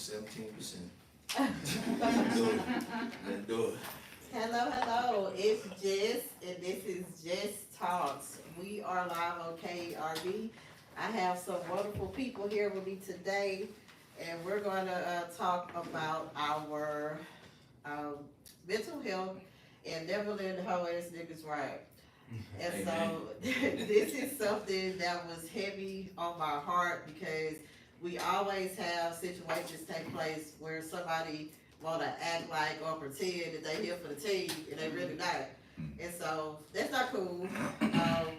17%. Let's do it. Let's do it. Hello, it's Jess, and this is JessTalks. We are live on KERB. I have some wonderful people here with me today, and we're going to talk about our mental health and never letting the whole ass niggas ride. And so this is something that was heavy on my heart because we always have situations take place where somebody want to act like or pretend that they here for the team and they really not. And so that's not cool.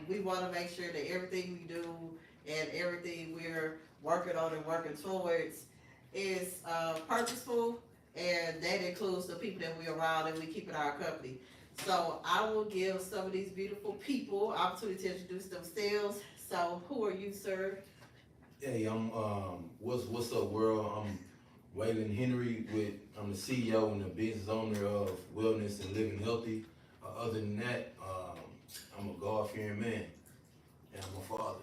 We want to make sure that everything we do and everything we're working on and working towards is purposeful, and that includes the people that we're around and we keep in our company. So I will give some of these beautiful people opportunity to introduce themselves. So who are you, sir? Hey, I'm what's up, world? I'm Waylon Henry. I'm the CEO and the business owner of Wellness and Living Healthy. Other than that, I'm a God-fearing man, and I'm a father.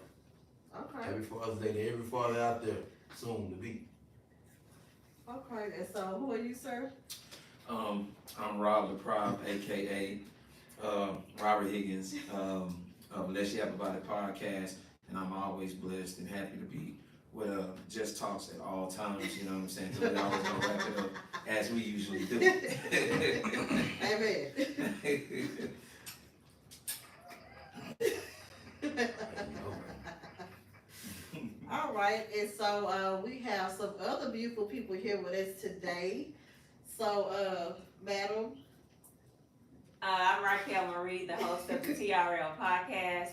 Okay. Happy Father's Day to every father out there, soon to be. Okay, and so who are you, sir? I'm Rob LaPrime, aka Robert Higgins, of Let's Yap About It podcast, and I'm always blessed and happy to be with JessTalks at all times. You know what I'm saying? So we always gonna wrap it up as we usually do. Amen. All right, and so we have some other beautiful people here with us today. So, madam. I'm Raquel Marie, the host of the TRL podcast.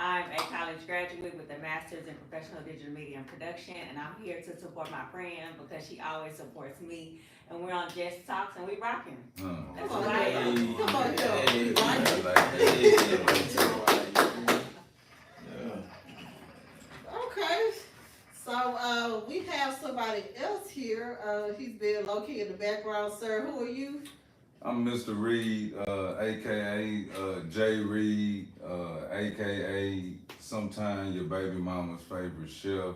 I'm a college graduate with a master's in professional digital media and production, and I'm here to support my friend because she always supports me. And we're on JessTalks, and we rocking. That's Come on, what I am. Come on, yo. Okay. So we have somebody else here. He's been low-key in the background, sir. Who are you? I'm Mr. Reed, aka Jay Reed, aka sometime your baby mama's favorite chef.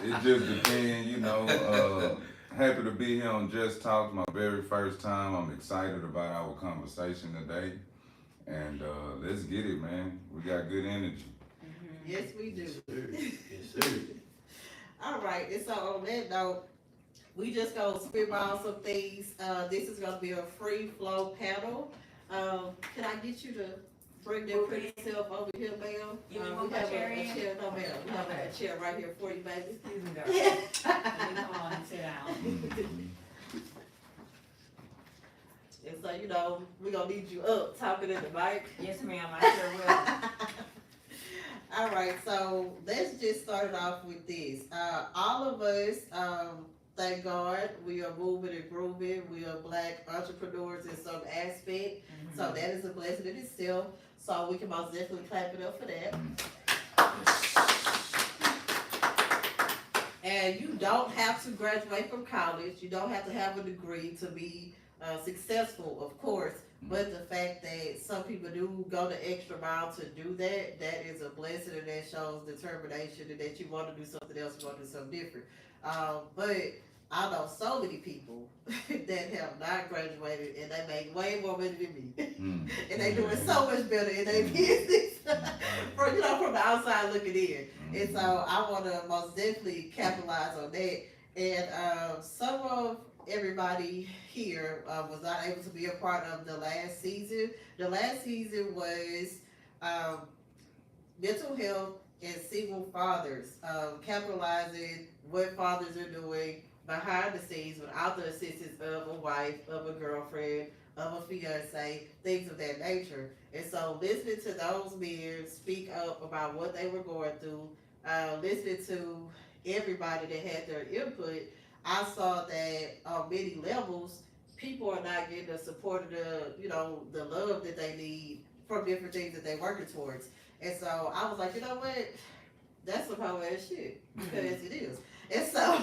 It just depends, you know. Happy to be here on JessTalks, my very first time. I'm excited about our conversation today, and let's get it, man. We got good energy. Yes, we do. Yes, sir. All right, and so on that note, we just gonna spitball some things. This is gonna be a free flow panel. Can I get you to bring that pretty self over here, ma'am? You We want my have chair a in? chair, no ma'am, we have a chair right here for you, baby. Excuse me, girl. Let me come on and sit down. And so, you know, we gonna need you up, talking in the mic. Yes, ma'am, I sure will. All right, so let's just start it off with this. All of us, thank God, we are moving and grooving. We are Black entrepreneurs in some aspect. So that is a blessing in itself. So we can most definitely clap it up for that. And you don't have to graduate from college. You don't have to have a degree to be successful, of course. But the fact that some people do go the extra mile to do that, that is a blessing, and that shows determination and that you want to do something else, you want to do something different. But I know so many people that have not graduated and they make way more money than me. And they doing so much better in their business from the outside looking in. And so I want to most definitely capitalize on that. And some of everybody here was not able to be a part of the last season. The last season was mental health and single fathers, capitalizing what fathers are doing behind the scenes without the assistance of a wife, of a girlfriend, of a fiance, things of that nature. And so listening to those men speak up about what they were going through, listening to everybody that had their input, I saw that on many levels, people are not getting the support of the love that they need from different things that they're working towards. And so I was like, you know what? That's some whole ass shit, because it is. And so,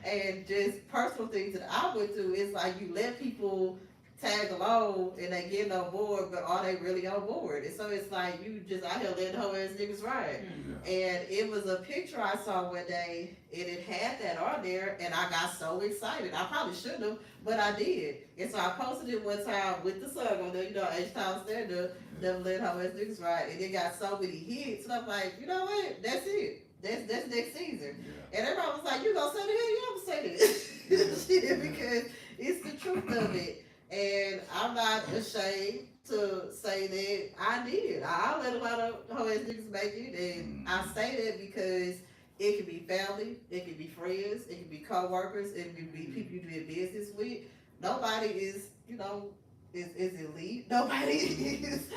and just personal things that I went through, it's like you let people tag along and they getting on board, but are they really on board? And so it's like you just out here letting hoe ass niggas ride. And it was a picture I saw one day, and it had that on there, and I got so excited. I probably shouldn't have, but I did. And so I posted it one time with the song on there, you know, H-Town Standard, them let hoe ass niggas ride, and it got so many hits, and I'm like, you know what? That's it. That's next season. And everybody was like, you gonna say the hell? You don't say this. Shit, because it's the truth of it. And I'm not ashamed to say that I did. I let a lot of hoe ass niggas make it, and I say that because it can be family, it can be friends, it can be co-workers, it can be people you do business with. Nobody is, you know, is elite. Nobody is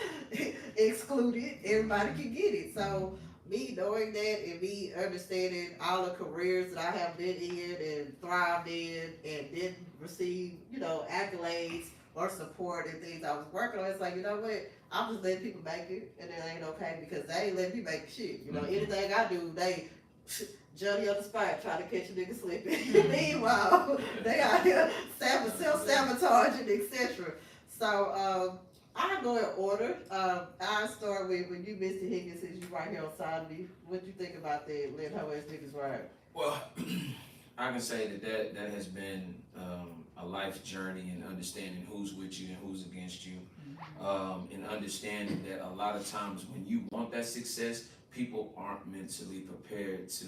excluded. Everybody can get it. So me knowing that and me understanding all the careers that I have been in and thrived in and didn't receive, you know, accolades or support and things I was working on, it's like, you know what, I'm just letting people make it, and it ain't okay because they ain't letting me make shit. You know, anything I do, they Johnny on the spot trying to catch a nigga slipping. Meanwhile, they out here self-sabotaging, etc. So, I go in order. I start with when you, Mr. Higgins, since you right here on side of me. What you think about that? Let hoe ass niggas ride. Well, I can say that has been a life journey in understanding who's with you and who's against you, and understanding that a lot of times when you want that success, people aren't mentally prepared to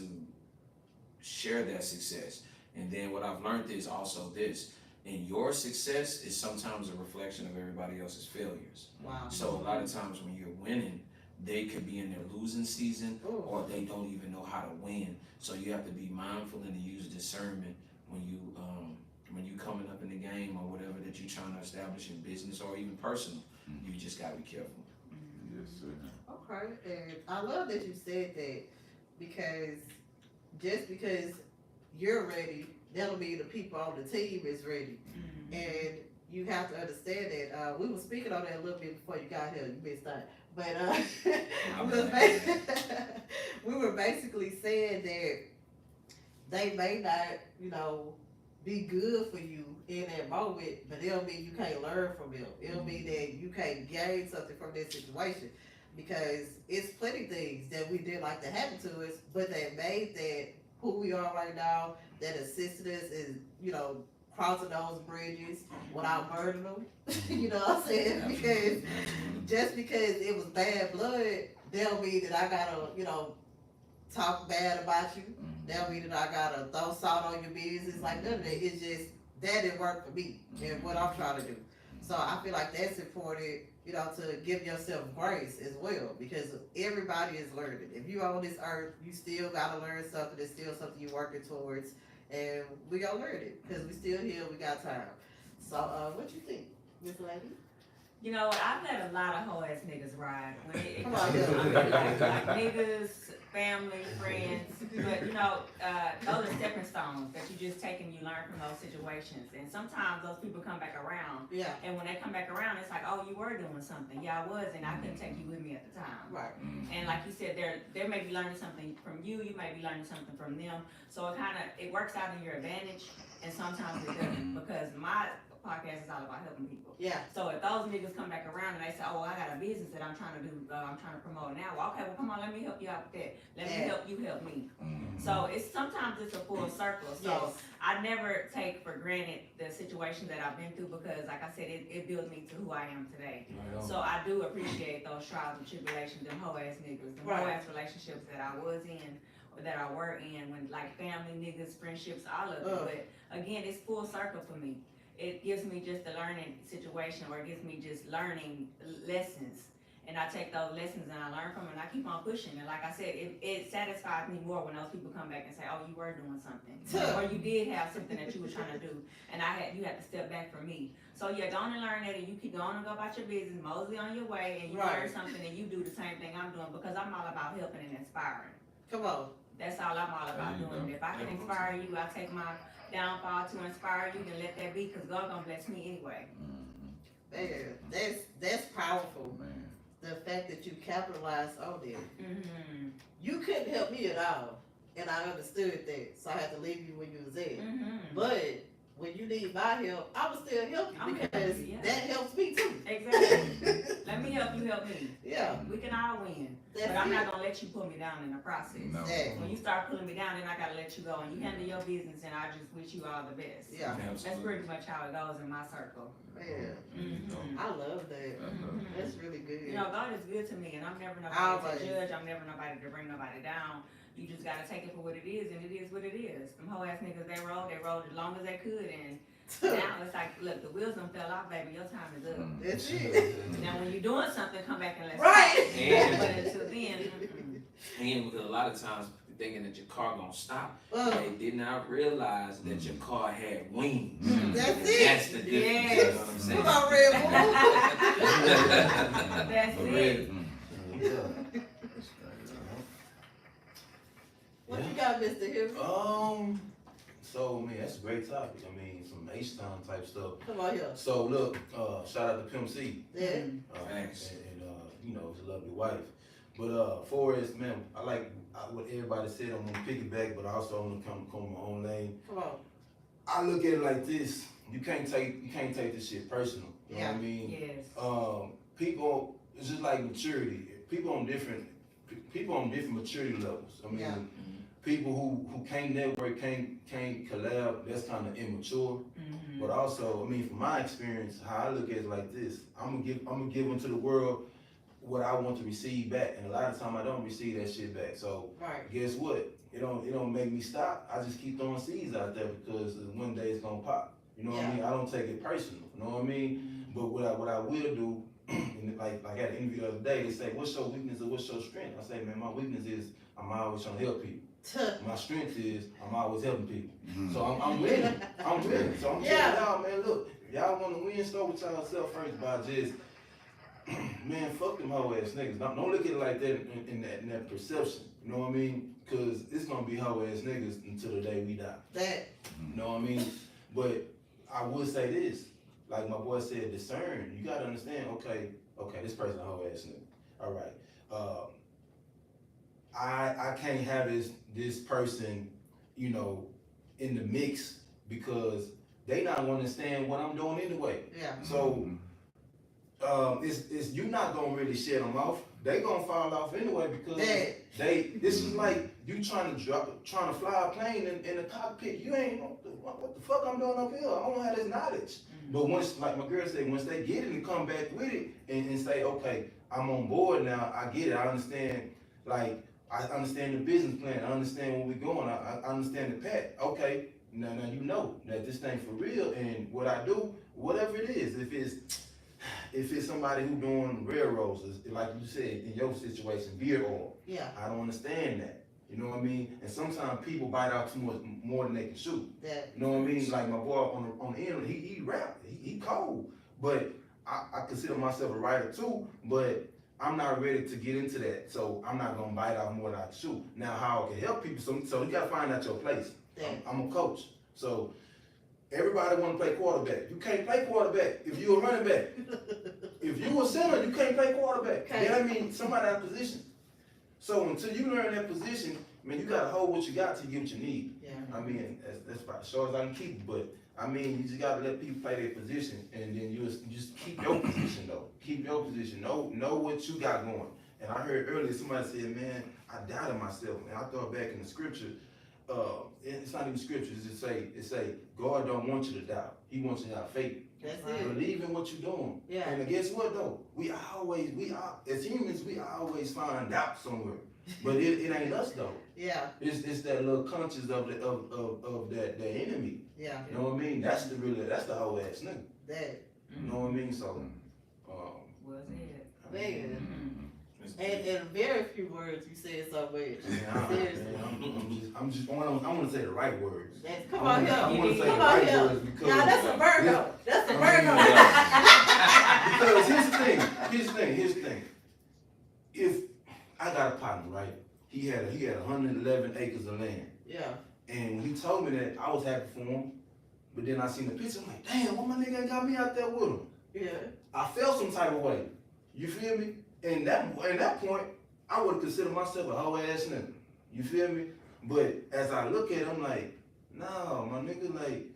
share that success. And then what I've learned is also this. And your success is sometimes a reflection of everybody else's failures. Wow. So a lot of times when you're winning, they could be in their losing season, or they don't even know how to win. So you have to be mindful and to use discernment when you coming up in the game or whatever that you're trying to establish in business or even personal. You just gotta be careful. Yes, sir. Okay, and I love that you said that, because just because you're ready, that'll mean the people on the team is ready. And you have to understand that. We were speaking on that a little bit before you got here, you missed that. But we were basically saying that they may not, you know, be good for you in that moment, but it'll mean you can't learn from them. It'll mean that you can't gain something from that situation, because it's plenty things that we didn't like to happen to us, but that made that who we are right now, that assisted us in, you know, crossing those bridges without burning them. You know what I'm saying? Because just because it was bad blood, don't mean that I gotta, you know, talk bad about you. That mean that I gotta throw salt on your business. Like none of that. It's just that didn't work for me and what I'm trying to do. So I feel like that's important, you know, to give yourself grace as well, because everybody is learning. If you on this earth, you still gotta learn something. It's still something you're working towards, and we gonna learn it because we still here. We got time. So what you think, Miss Lady? You know, I've let a lot of hoe ass niggas ride. When it Come comes on, to yeah. like niggas, family, friends. But you know, those are stepping stones that you just take and you learn from those situations. And sometimes those people come back around. Yeah. And when they come back around, it's like, oh, you were doing something. Yeah, I was, and I couldn't take you with me at the time. Right. And like you said, they may be learning something from you. You may be learning something from them. So it works out in your advantage, and sometimes it doesn't, because my podcast is all about helping people. Yeah. So if those niggas come back around and they say, oh, I got a business that I'm trying to do, I'm trying to promote now. Well, okay, well, come on, let me help you out with that. Let me help you help me. So sometimes it's a full circle. So Yes. I never take for granted the situation that I've been through, because like I said, it built me to who I am today. So I do appreciate those trials and tribulations, them hoe ass niggas, them hoe ass relationships that I was in, or that I were in, when like family, niggas, friendships, all of it. But again, it's full circle for me. It gives me just a learning situation, or it gives me just learning lessons. And I take those lessons and I learn from them, and I keep on pushing. And like I said, it satisfies me more when those people come back and say, oh, you were doing something. Or you did have something that you were trying to do, and you had to step back from me. So yeah, go on and learn that, and you keep going and go about your business, mosey on your way, and you learn something, and you do the same thing I'm doing, because I'm all about helping and inspiring. Come on. That's all I'm all about doing. If I can inspire you, I take my downfall to inspire you, then let that be, because God gonna bless me anyway. Man, that's powerful. Man. The fact that you capitalized on it. You couldn't help me at all, and I understood that, so I had to leave you when you was there. But when you need my help, I will still help you I'm because helping you, yeah. that helps me too. Exactly. Let me help you help me. Yeah, We can all win. that's But I'm it. not gonna let you pull me down in the process. No. Exactly. When you start pulling me down, then I gotta let you go and you handle your business and I just wish you all the best. Yeah, That's pretty much how it goes in my circle. man, Mhm. I love that. Mhm. That's really good. You know, God is good to me, and I'm never nobody Always. to judge. I'm never nobody to bring nobody down. You just gotta take it for what it is, and it is what it is. Them whole ass niggas, they rolled as long as they could, and now it's like, look, the wheels done fell off, baby. Your time is up. That's it. Now, when you're doing something, come back and let's Right. talk. And- But until then, And because a lot of times thinking that your car gonna stop, Uh, they did not realize that your car had wings. That's it. That's the difference. Yes. You know what I'm saying? Come on, Red that's it. What you got, Mr. Hill? So man, that's a great topic. I mean, some H-Town type stuff. Come on here. So look, shout out to Pimp C. Yeah. Thanks. And you know, his lovely wife. But Forrest, man, I like what everybody said. I'm gonna piggyback, but I also want to come my own lane. Come on. I look at it like this: you can't take this shit personal. You know what I mean? Yes. People, it's just like maturity. People on different maturity levels. I mean, Yeah. people who can't network, can't collab, that's kind of immature. Mhm. But also, I mean, from my experience, how I look at it like this: I'm gonna give into the world what I want to receive back, and a lot of time I don't receive that shit back. So Right. guess what? It don't make me stop. I just keep throwing seeds out there because one day it's gonna pop. You know what I mean? I don't take it personal. You know what I mean? But what I will do, and like I had an interview the other day, they say, "What's your weakness or what's your strength?" I say, "Man, my weakness is I'm always trying to help people. My strength is I'm always helping people. So I'm winning. I'm winning. So I'm telling y'all, man, look, if y'all want to win, start with y'all self first by just, man, fuck them hoe ass niggas. Don't look at it like that in that perception. You know what I mean? Because it's gonna be hoe ass niggas until the day we die. That. You know what I mean? But I would say this, like my boy said, discern. You gotta understand. Okay, this person a hoe ass nigga. All right. I can't have this person, you know, in the mix because they not gonna understand what I'm doing anyway. Yeah. So it's you not gonna really shut them off. They gonna fall off anyway because this is like you trying to fly a plane in a cockpit. You ain't know what the fuck I'm doing up here. I don't have this knowledge. But once, like my girl said, once they get it and come back with it and say, okay, I'm on board now. I get it. I understand. Like I understand the business plan. I understand where we're going. I understand the path. Okay, now you know that this thing for real. And what I do, whatever it is, if it's somebody who doing railroads, like you said in your situation, beer oil. Yeah. I don't understand that. You know what I mean? And sometimes people bite out too much more than they can chew. That. You know what I mean? Like my boy on the end, he rap, he cold. But I consider myself a writer too, but I'm not ready to get into that. So I'm not gonna bite out more than I can chew. Now how I can help people, so you gotta find out your place. I'm a coach. So everybody wanna play quarterback. You can't play quarterback if you're a running back. If you a center, you can't play quarterback. Okay. Then I mean somebody out of position. So until you learn that position, I mean, you gotta hold what you got till you get what you need. Yeah. I mean, that's about as short as I can keep it, but I mean, you just gotta let people play their position, and then you just keep your position though. Keep your position. Know what you got going. And I heard earlier somebody said, man, I doubted myself. And I thought back in the scripture, it's not even scripture. It say God don't want you to doubt. He wants you to have faith. That's it. Believe in what you're doing. Yeah. And guess what though? We as humans, we always find doubt somewhere. But it ain't us though. Yeah. It's that little conscience of that enemy. Yeah. You know what I mean? That's the whole ass nigga. That. You know what I mean? So Was it? Man. And in very few words, you said so much. Seriously. I want to say the right words. That's, come on here. I want to say the Come on right here. words because Now that's a Virgo. That's a Virgo. because here's the thing. If I got a partner, right? He had 111 acres of land. Yeah. And when he told me that, I was happy for him. But then I seen the picture, I'm like, damn, what my nigga ain't got me out there with him? Yeah. I felt some type of way. You feel me? And at that point, I would consider myself a whole ass nigga. You feel me? But as I look at him, like, no, my nigga, like,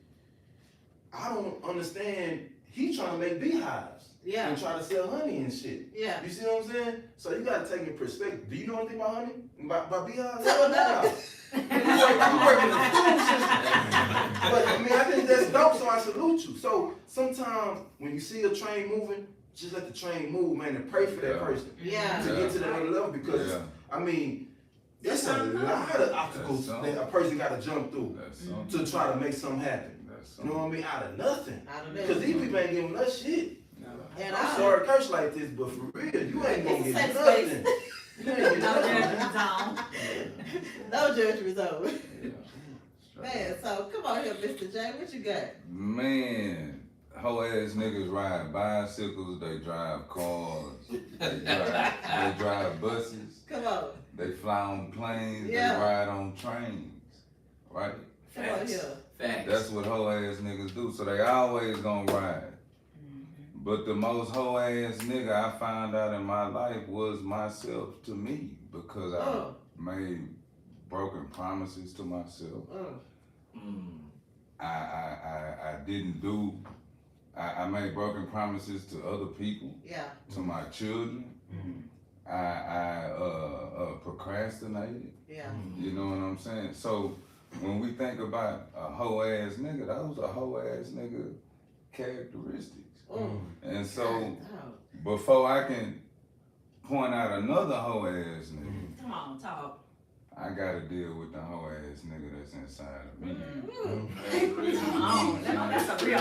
I don't understand. He trying to make beehives Yeah, and try to sell honey and shit. yeah. You see what I'm saying? So you gotta take in perspective. Do you know anything about honey? About beehives? Tell me Nah. You work in the food system. But I mean, I think that's dope, so I salute you. So sometimes when you see a train moving, just let the train move, man, and pray for that person Yeah. to get to that other level because, I mean, there's a lot of obstacles that a person got to jump through to try to make something happen. You know what I mean? Out of nothing. Out of Because these people ain't giving us shit. And I'm sorry to curse like this, but for real, you ain't gonna It's a get safe nothing. You ain't gonna No get judgment zone. No judgment zone. Man, so come on here, Mr. J, what you got? Man, hoe ass niggas ride bicycles, they drive cars, they drive buses, Come on. they fly on planes, Yeah. they ride on trains, right? Come on here. Facts. That's what hoe ass niggas do, so they always gonna ride. But the most hoe ass nigga I found out in my life was myself to me because I made broken promises to myself. I didn't do. I made broken promises to other people, Yeah. to my children. I procrastinated. Yeah. You know what I'm saying? So when we think about a hoe ass nigga, those are hoe ass nigga characteristics. And so before I can point out another hoe ass nigga, Come on, talk. I gotta deal with the hoe ass nigga that's inside of me. Come on, that's a real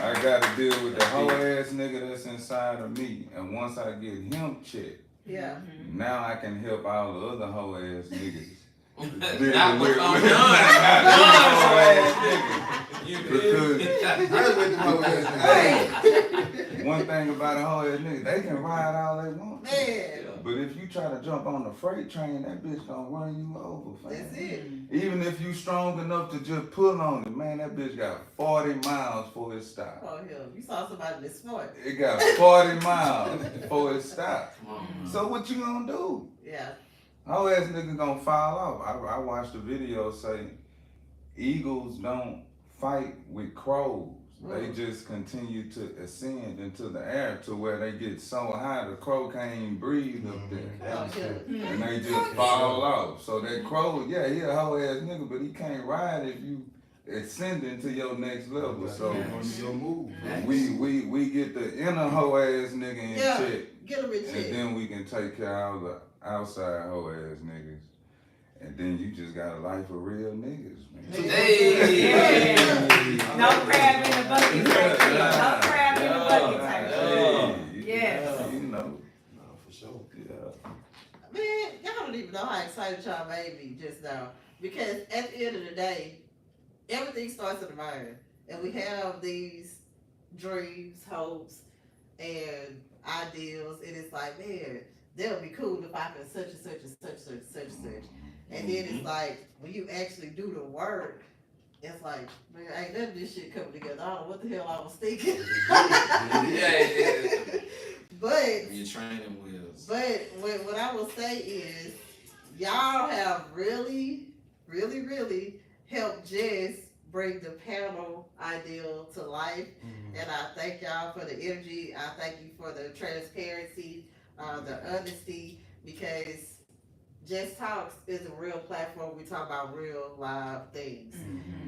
I gotta deal with the hoe ass nigga that's inside of me. And once I get him checked, Yeah. now I can help all the other hoe ass niggas. Not with Because one thing about a hoe ass nigga, they can ride all they want. Man. But if you try to jump on the freight train, that bitch gonna run you over, fam. That's it. Even if you strong enough to just pull on it, man, that bitch got 40 miles before it stopped. Oh, hell. You saw somebody that's smart. It got 40 miles before it stopped. So what you gonna do? Yeah. Hoe ass nigga gonna fall off. I watched a video say eagles don't fight with crows. They just continue to ascend into the air to where they get so high the crow can't even breathe up there. And they just fall off. So that crow, yeah, he a hoe ass nigga, but he can't ride if you ascending to your next level. So we get the inner hoe ass nigga in check. Get him in check. And then we can take care of the outside hoe ass niggas. And then you just got a life of real niggas, man. Hey! No crab in the bucket type shit. No crab in the bucket type shit. Yes. You know. No, for sure. Yeah. Man, y'all don't even know how excited y'all made me just now. Because at the end of the day, everything starts in the mind. And we have these dreams, hopes, and ideals. And it's like, man, that would be cool if I could such and such and such and such and such. And then it's like, when you actually do the work, it's like, man, ain't none of this shit coming together. I don't know what the hell I was thinking. But Your training wheels. But what I will say is, y'all have really, really, really helped Jess bring the panel ideal to life. And I thank y'all for the energy. I thank you for the transparency, the honesty, because JessTalks is a real platform. We talk about real live things.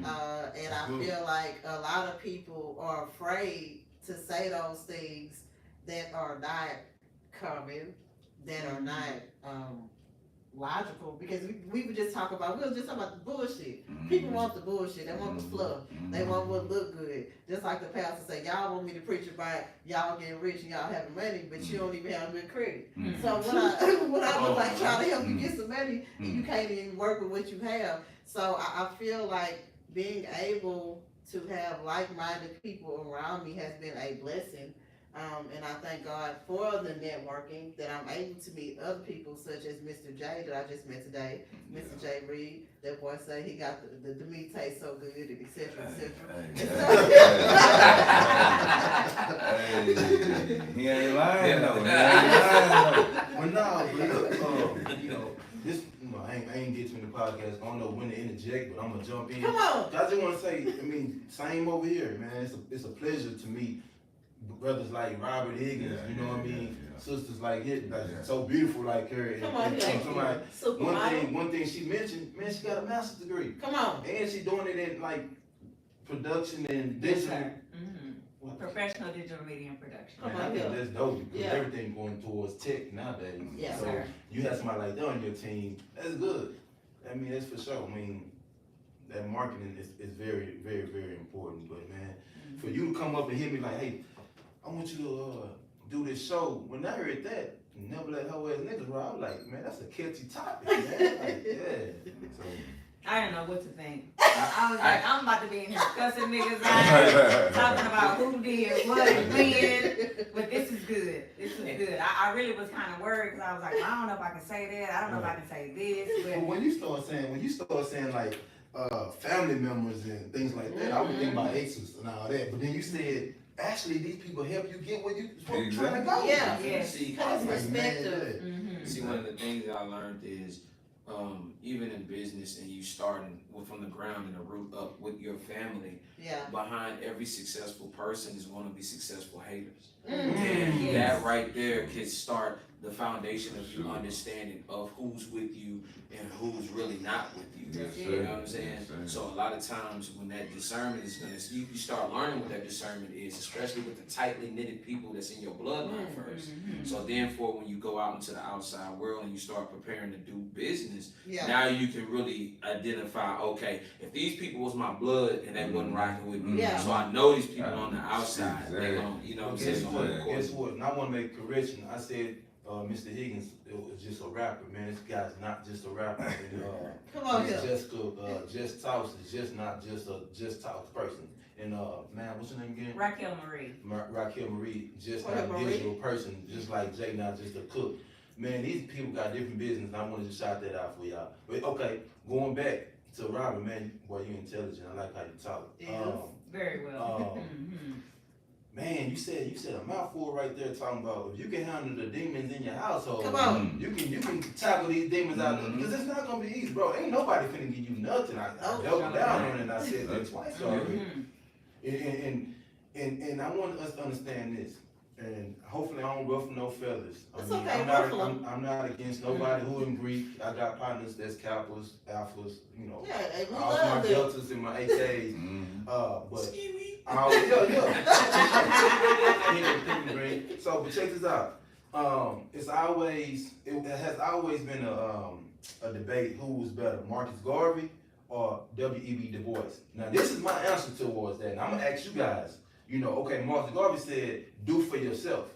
And I feel like a lot of people are afraid to say those things that are not common, that are not logical, because we were just talking about the bullshit. People want the bullshit, they want the fluff, they want what look good. Just like the pastor say, y'all want me to preach about y'all getting rich and y'all having money, but you don't even have good credit. So when I was like trying to help you get some money, and you can't even work with what you have. So I feel like being able to have like-minded people around me has been a blessing. And I thank God for the networking, that I'm able to meet other people such as Mr. J that I just met today, Mr. J Reed. That boy say he got the meat taste so good, and et cetera, et cetera. He ain't lying though. He ain't lying though. But no, but look, you know, this, I ain't ain't get to the podcast. I don't know when to interject, but I'm gonna jump in. Come on. I just want to say, I mean, same over here, man. It's a pleasure to meet brothers like Robert Higgins. You know what I mean? Yeah. Sisters like it, like Yeah. so beautiful like her. Come on, somebody, Supermodel. one thing she mentioned, man, she got a master's degree, Come on. and she doing it in like production and Yes, digital. sir. Mhm. Professional digital media and production. Come Man, I on, think yeah. that's dope because Yeah. everything going towards tech nowadays. Yes, so sir. you have somebody like that on your team, that's good. I mean, that's for sure. I mean, that marketing is very, very, very important. But man, for you to come up and hit me like, hey, I want you to do this show. When I heard that, never let hoe ass niggas ride, I was like, man, that's a catchy topic, man. Like, yeah. So, I didn't know what to think. I was like, I'm about to be in here cussing niggas out, talking about who did what and when. But this is good. This is good. I really was kind of worried because I was like, I don't know if I can say that. I don't know if I can say this. but But when you start saying like family members and things like that, I would think about exes and all that. But then you said, actually, these people help you get where you trying to go. Yeah. Yes. See, Cause Like, perspective. man, see, one of the things that I learned is, even in business and you starting from the ground and the root up with your family, Yeah. behind every successful person is going to be successful haters. Mm. And Yes. that right there can start the foundation of you understanding of who's with you and who's really not with you. Yes, You sir. know what I'm saying? Yes, sir. So a lot of times when that discernment is gonna, you start learning what that discernment is, especially with the tightly knitted people that's in your bloodline first. So therefore, when you go out into the outside world and you start preparing to do business, Yeah. now you can really identify, okay, if these people was my blood and they wasn't rocking with me, Yeah. so I know these people on the outside, they Exactly. gon', you know what I'm Guess saying? what? Guess what? And I want to make a correction. I said Mr. Higgins was just a rapper, man. This guy's not just a rapper. And, Come on Miss here. Jessica, JessTalks is just not just a JessTalks person. And man, what's her name again? Raquel Marie. Raquel Marie, just What not up, a Marie? visual person, just like Jay, not just a cook. Man, these people got different business. And I want to just shout that out for y'all. But okay, going back to Robert, man, boy, you intelligent. I like how you talk. Yes. Very well. Man, you said a mouthful right there talking about if you can handle the demons in your household. Come on. You can tackle these demons out there Mhm. because it's not gonna be easy, bro. Ain't nobody finna give you nothing. I Oh, doubled down on it and I said that twice already. Mhm. And I want us to understand this. And hopefully I don't ruffle no feathers. It's okay, ruffle 'em. I'm not against nobody who in Greek. I got partners that's Kappas, Alphas, you know. Yeah, and we All my love them. deltas and my AKs. Mhm. But Ski-wee. yeah. So, but check this out. It has always been a debate who was better, Marcus Garvey or W.E.B. Du Bois. Now, this is my answer towards that. And I'm gonna ask you guys. You know, okay, Marcus Garvey said, "Do for yourself."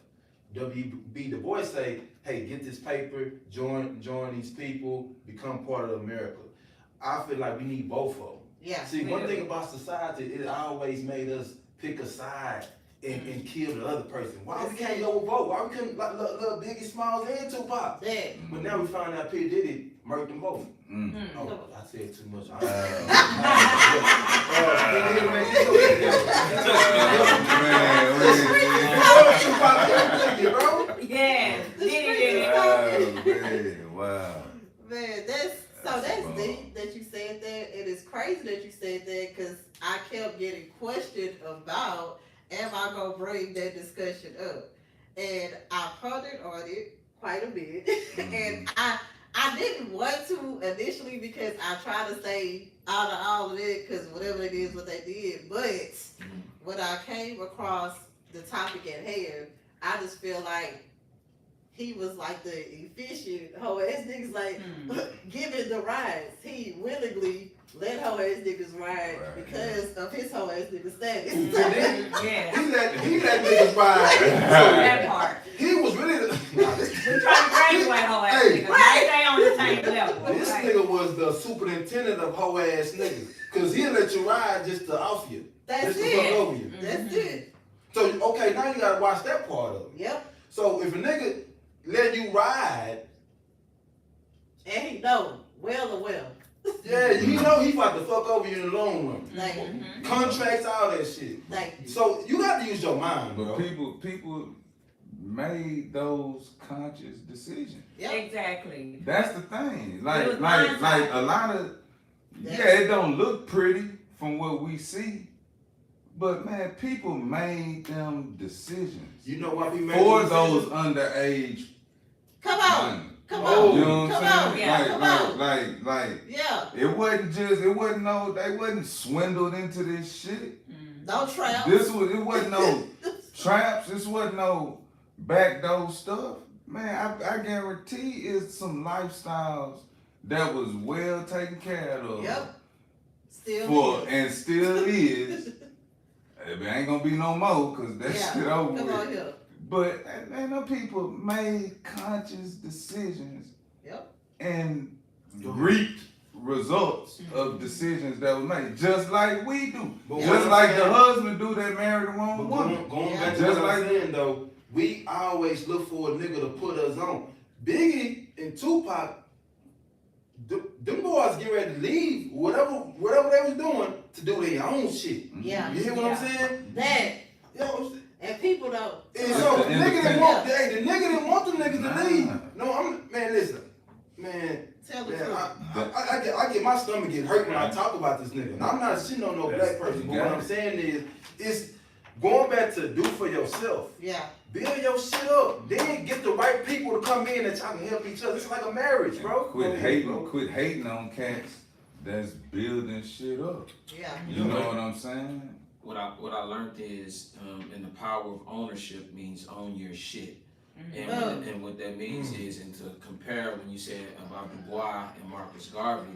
W.B. Du Bois say, "Hey, get this paper, join these people, become part of America." I feel like we need both of them. Yeah. See, one thing about society, it always made us pick a side and kill the other person. Why we can't go with both? Why we couldn't love Biggie Smalls and Tupac? That. But now we find out P. Diddy murdered them both. Mm. Oh, I said too much. Yes. Wow. Man, that's deep that you said that. It is crazy that you said that because I kept getting questioned about, am I gonna bring that discussion up? And I pondered on it quite a bit, and I didn't want to initially because I tried to stay out of all of it because whatever it is, what they did. But when I came across the topic at hand, I just feel like he was like the efficient hoe ass niggas, like giving the rides. He willingly let hoe ass niggas ride Right. because of his hoe ass nigga status. Yes. He let niggas ride. That part. He was really the, We try to graduate whole ass Hey, niggas. Right. Stay on the same level. this Right. nigga was the superintendent of hoe ass niggas. Cause he'll let you ride just to off you. That's Just to fuck it. over you. That's it. So okay, now you gotta watch that part of it. Yep. So if a nigga let you ride, And he know well or well. yeah, you know he about to fuck over you in the long run. Like, Contracts, all that shit. thank you. So you got to use your mind, But bro. people made those conscious decisions. Yep. Exactly. That's the thing. It Like was a lot of, yeah, it don't look pretty from what we see, but man, people made them decisions You know why we made for these those decisions? Come underage on. minors. Come Oh, on. You know what Come I'm on. saying? Yeah. Come on. Like, Yeah. it wasn't swindled into this shit. No trap. It wasn't no traps, this wasn't no backdoor stuff. Man, I guarantee it's some lifestyles that was well taken care of. Yep. Still is. And still is. It ain't gonna be no more, cause that shit over Come with. on here. But man, them people made conscious decisions. Yep. And reaped results of decisions that were made, just like we do. But Just what like I'm the saying- husband do that married the But wrong woman. going back to Just what I'm like- saying though, we always look for a nigga to put us on. Biggie and Tupac, them boys get ready to leave whatever they was doing to do their own shit. Yeah. You hear what I'm saying? That. Yo, And people don't. and so the nigga that want the nigga that want them niggas Nah. to leave. No, listen, man. Tell the Man, truth. I get my stomach get hurt when I talk about this nigga. And I'm not shitting on no black person, but what I'm saying is, it's going back to do for yourself. Yeah. Build your shit up. Then get the right people to come in and try to help each other. It's like a marriage, bro. Quit hating on cats that's building shit up. Yeah. You know what I'm saying? What I learned is, and the power of ownership means own your shit. And what that means is, and to compare when you said about Du Bois and Marcus Garvey,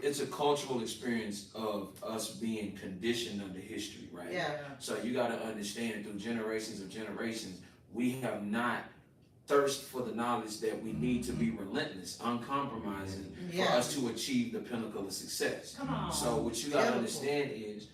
it's a cultural experience of us being conditioned under history, right? Yeah. So you got to understand, through generations of generations, we have not thirst for the knowledge that we need to be relentless, uncompromising, for Yeah. us to achieve the pinnacle of success. Come on. So what you gotta understand is,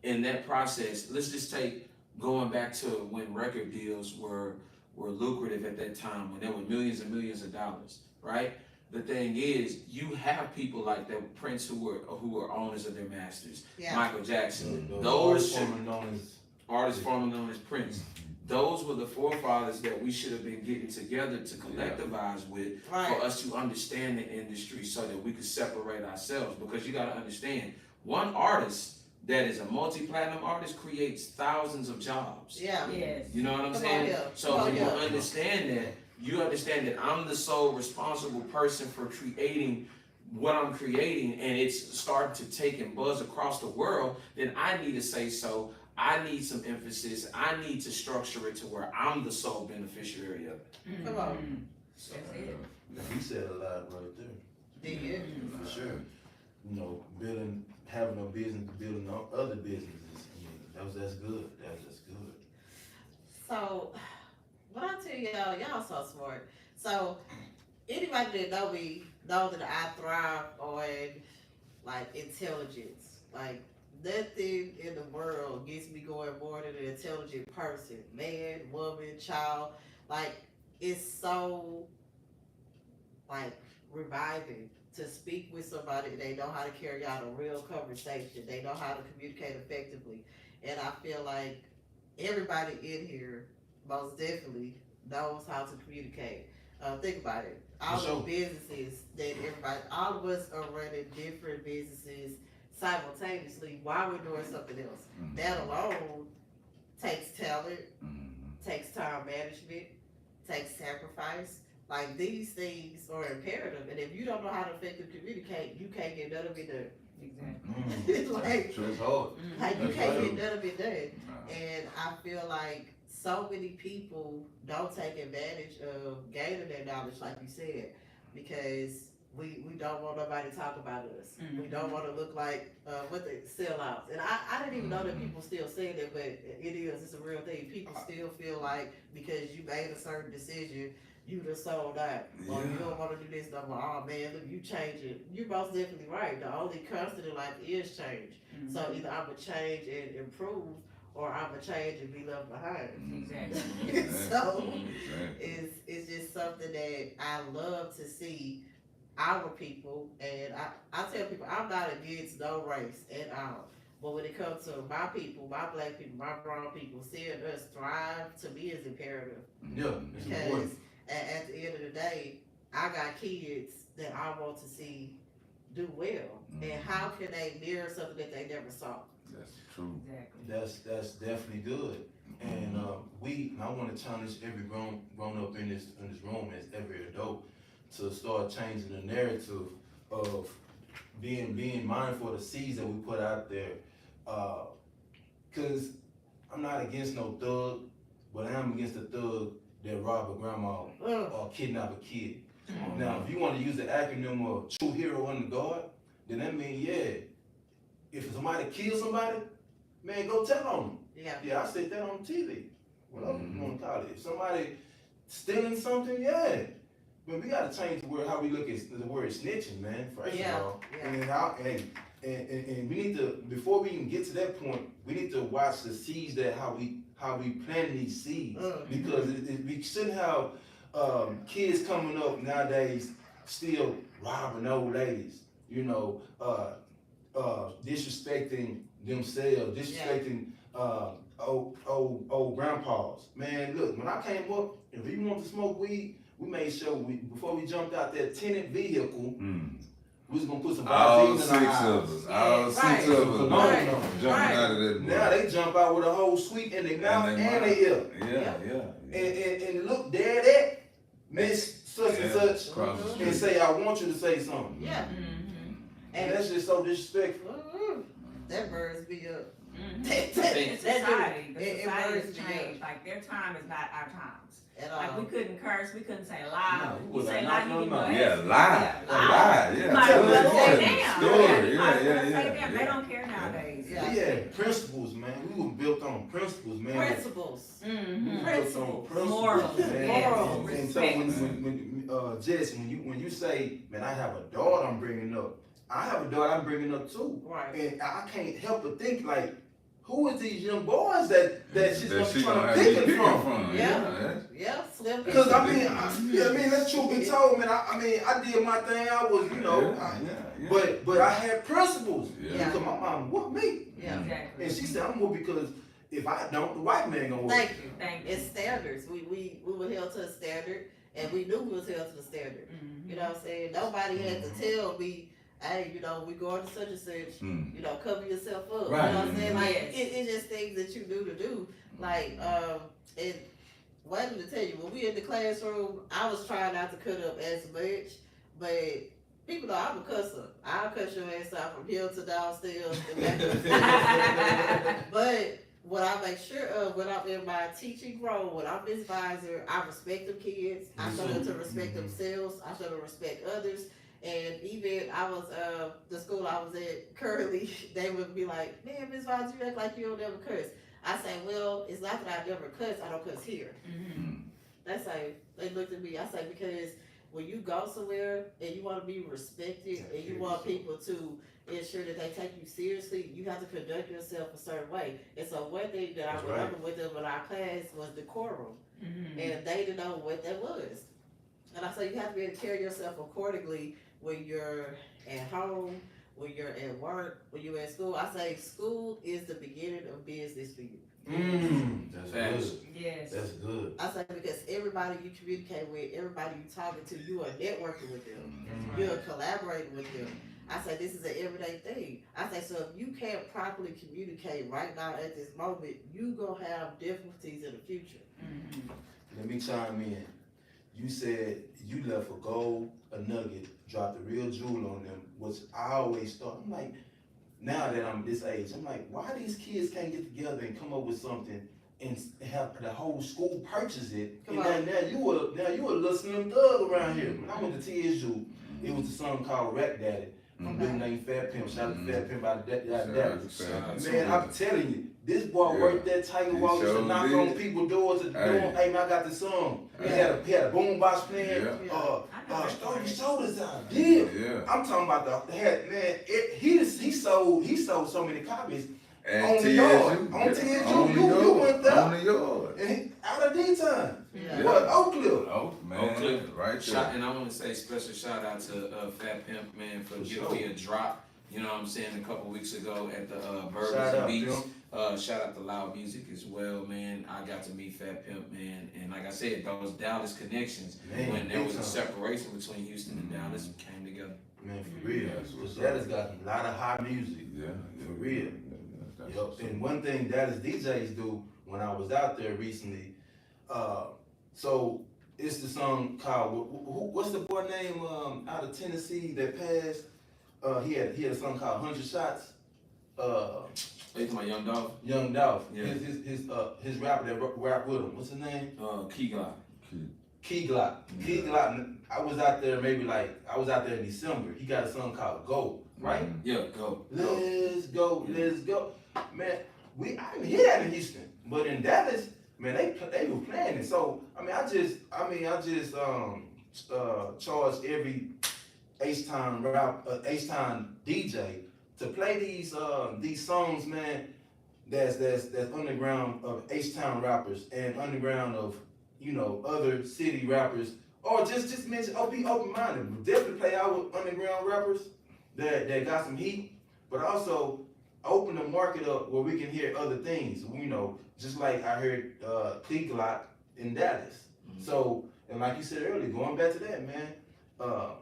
in that process, let's just take going back to when record deals were lucrative at that time, when there were millions and millions of dollars, right? The thing is, you have people like that, Prince, who were owners of their masters, Yeah. Michael Jackson, The those artist artists formerly known as Prince. Those were the forefathers that we should have been getting together to collectivize with, for Right. us to understand the industry so that we could separate ourselves. Because you gotta understand, one artist that is a multi-platinum artist creates thousands of jobs. Yeah. Yes. You know what I'm Come saying? on here. So Come on when you here. understand that, you understand that I'm the sole responsible person for creating what I'm creating, and it's starting to take and buzz across the world, then I need to say so. I need some emphasis. I need to structure it to where I'm the sole beneficiary of it. Come on. So, That's it. He said a lot right there. Did you? For sure. You know, having a business, building other businesses. I mean, that's good. That's good. So, what I tell y'all so smart. So, anybody that know me know that I thrive on like intelligence. Like nothing in the world gets me going more than an intelligent person, man, woman, child. Like it's so like reviving to speak with somebody. They know how to carry out a real conversation. They know how to communicate effectively, and I feel like everybody in here most definitely knows how to communicate. Think about it. All the businesses that everybody, all of us are running different businesses simultaneously while we're doing something else. That alone takes talent, takes time management, takes sacrifice. Like these things are imperative, and if you don't know how to effectively communicate, you can't get none of it done. Exactly. Like, Sure, it's hard. like you That's can't right. get none of it done. Nah. And I feel like so many people don't take advantage of gaining that knowledge, like you said, because we don't want nobody to talk about us. We don't want to look like what the sellouts. And I didn't even know that people still say that, but it is. It's a real thing. People still feel like because you made a certain decision, you just sold out. Or you don't want to do this no more. Oh man, look, you change it. You're most definitely right. The only constant in life is change. So either I'm going to change and improve, or I'm going to change and be left behind. Exactly. So it's just something that I love to see our people, and I tell people I'm not against no race at all. But when it comes to my people, my black people, my brown people, seeing us thrive to me is imperative. Yeah, it's Because important. at the end of the day, I got kids that I want to see do well. And how can they mirror something that they never saw? That's true. Exactly. That's definitely good. And I want to challenge every grown up in this room, as every adult, to start changing the narrative of being mindful of the seeds that we put out there. Cause I'm not against no thug, but I am against the thug that rob a grandma or kidnap a kid. Now, if you want to use the acronym of true hero under God, then that means, yeah, if somebody kills somebody, man, go tell on them. Yeah, I said that on TV. Whatever you want to call it. If somebody stealing something, yeah. But we gotta change the word, how we look at the word snitching, man, first of all. And we need to, before we even get to that point, we need to watch the seeds that how we plant these seeds. Because we shouldn't have kids coming up nowadays still robbing old ladies, you know, disrespecting themselves, disrespecting old grandpas. Man, look, when I came up, if we want to smoke weed, we made sure before we jumped out that tinted vehicle, we was gonna put some All Vaseline six in our of eyes. us. All six of us. Jumping out of that. Now they jump out with a whole sweet in their mouth and their ear. Yeah. And look dead at Miss such and such Across the and street. say, I want you to say something. Yeah. And that's just so disrespectful. That burns me up. The society It has burns me changed. Like their time is not our times. at Like all. we couldn't curse, we couldn't say lie. No, we You was say like, lie, no, you get no, no no. Yeah, lie. Yeah. Yeah. You might as well say Story. damn. Story. You might as well Yeah. say damn. They don't care nowadays. Yeah. We had principles, man. We were built on principles, man. Principles. We Mm-hmm. were built on principles, Morals. man. Morals. And so when Jess, when you say, man, I have a daughter I'm bringing up, I have a daughter I'm bringing up too. Right. And I can't help but think, like, who is these young boys that she's That she gonna gonna try have to you pick it picking from? Yeah. Yeah, slim. Because I mean, that's true be told, man. I did my thing. I was, you know, but I had principles. Yeah. Because my mom whooped me, Yeah. Exactly. and she said I'm whooped because if I don't, the white man gonna whoop. Thank you. Thank you. It's standards. We were held to a standard, and we knew we was held to the standard. Mhm. You know what I'm saying? Nobody had to tell me, hey, you know, we going to such and such. You know, cover yourself up. Right. You know what I'm saying? Like, Yes. it's just things that you knew to do. Like, and why did I tell you, when we in the classroom, I was trying not to cut up as much, but people know I'm a cusser. I'll cut your ass out from here to downstairs and back upstairs. But what I make sure of when I'm in my teaching role, when I'm Miss Visor, I respect them kids. I show them to respect themselves. I show them to respect others. And even I was, the school I was at currently, they would be like, man, Miss Visor, you act like you don't ever curse. I say, well, it's not that I never cuss, I don't cuss here. Mhm. That's how they looked at me. I say, because when you go somewhere and you want to be respected and you want people to ensure that they take you seriously, you have to conduct yourself a certain way. And so one thing that I remember with them in our class was decorum. Mhm. And they didn't know what that was. And I say, you have to be able to carry yourself accordingly when you're at home, when you're at work, when you're at school. I say school is the beginning of business for you. That's Facts. good. Yes. That's good. I say because everybody you communicate with, everybody you talking to, you are networking with them. You're collaborating with them. I say this is an everyday thing. I say so if you can't properly communicate right now at this moment, you gonna have difficulties in the future. Mhm. Let me chime in. You said you left a gold, a nugget, dropped a real jewel on them, which I always thought, I'm like, now that I'm this age, I'm like, why these kids can't get together and come up with something and have the whole school purchase it? Come and on. now you a little slim thug around here. When I went to TSU, it was a song called Rap Daddy. From a dude named Fat Pimp. Shout out to Fat Pimp out of that. Man, I'm telling you, this boy worked that Tiger Walk to knock on people's doors at the door. Hey man, I got the song. He had a boom box playing. Throw your shoulders out. Yeah. I'm talking about the head, man. He sold so many copies. On the yard. On TSU. You went there. On the yard. And out of D-time. Yeah. What? Oak Cliff. Oh, man. Oak Cliff. Right there. And I want to say special shout out to Fat Pimp, man, for giving sure. me a drop You know what I'm saying? A couple weeks ago at the Bourbons Shout and out, Beats. Pimp. Shout out to Loud Music as well, man. I got to meet Fat Pimp, man. And like I said, those Dallas connections, Man, when there big was a time. separation between Houston and Dallas, came together. Man, for real. That's what's Cause Dallas got a lot of hot music. Yeah, For real. That's Yup. what's And one thing Dallas DJs do when I was out there recently, so it's the song called what's the boy name out of Tennessee that passed? He had a song called 100 Shots. Are you talking about Young Dolph? Young Dolph. Yeah. His rapper that rap with him. What's his name? Key Glock. Key Glock. Key Glock. I was out there in December. He got a song called Go, right? Yeah, go. Let's go, let's go. Man, I didn't hear that in Houston, but in Dallas, man, they were playing it. So I just charged every H-Town DJ to play these songs, man. That's underground of H-Town rappers and underground of other city rappers, or just mention be open-minded. Definitely play out with underground rappers that got some heat, but also open the market up where we can hear other things. Just like I heard Key Glock in Dallas. Mm-hmm. So, and like you said earlier, going back to that, man,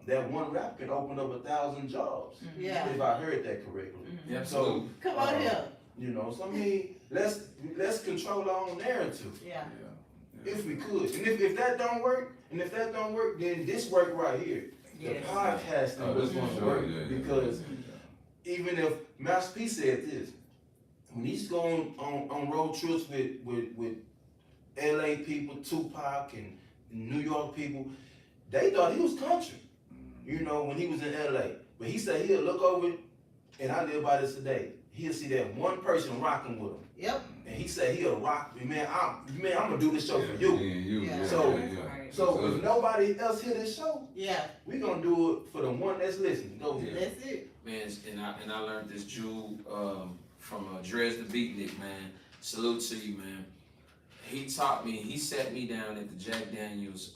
that one rap can open up 1,000 jobs. Yeah. If I heard that correctly. Yeah, So, Come on here. so I mean, let's control our own narrative. Yeah. If we could. And if that don't work, then this work right here. The Yes. podcasting was going to work. Because even if Master P said this, when he's going on road trips with LA people, Tupac and New York people, they thought he was country, when he was in LA. But he said he'll look over, and I live by this today. He'll see that one person rocking with him. Yep. And he said he'll rock, man, I'm gonna do this show for you. Yeah. So if nobody else hear this show, Yeah. we gonna do it for the one that's listening. Go ahead. That's it. Man, and I learned this jewel from Dres the Beatnik, man. Salute to you, man. He taught me, he sat me down at the Jack Daniels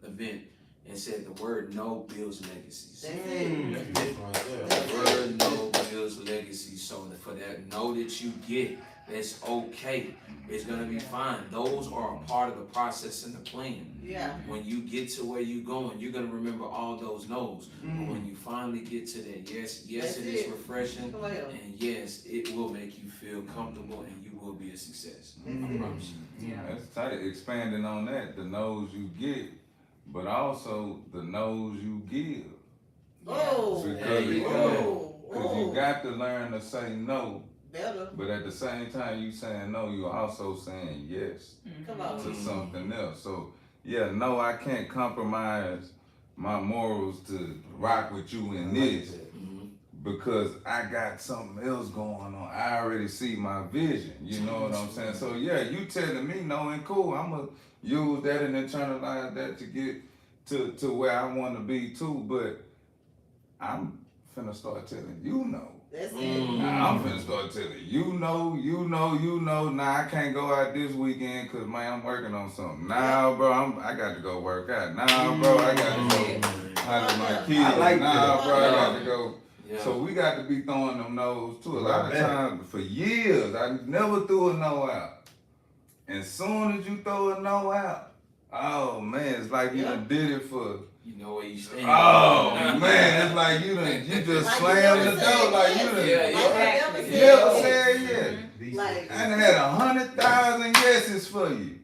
event and said the word no builds legacies. That's it. That's different right That's there. The word no builds legacies. So for that no that you get, that's okay. It's gonna be fine. Those are a part of the process and the plan. Yeah. When you get to where you're going, you're gonna remember all those no's. But when you finally get to that yes, That's it is it. refreshing, Come on here. and yes, it will make you feel comfortable, and you will be a success. I Mhm. promise you. Yeah. That's tight. Expanding on that, the no's you get, but also the no's you give. Oh. There you Oh. Because you got to learn to say no, Better. but at the same time you saying no, you're also saying yes Come on. to something else. So yeah, no, I can't compromise my morals to rock with you in this because I got something else going on. I already see my vision. You know what I'm saying? So yeah, you telling me no and cool. I'm gonna use that and internalize that to get to where I want to be too. But I'm finna start telling you no. That's it. Now I'm finna start telling you no. Nah, I can't go out this weekend because man, I'm working on something. Nah, bro, I got to go work out. Nah, bro, I got to go holler my kids. I like nah, that. bro, I got to go. Yeah. So we got to be throwing them no's too. A lot of times, for years, I never threw a no out. And soon as you throw a no out, oh man, it's like you done did it for. You know where you stand. Oh man, it's like you just Like slammed you the never door said like yes. you done. Yeah, Like You you never never said said yes. Like, I done had 100,000 yeses for you.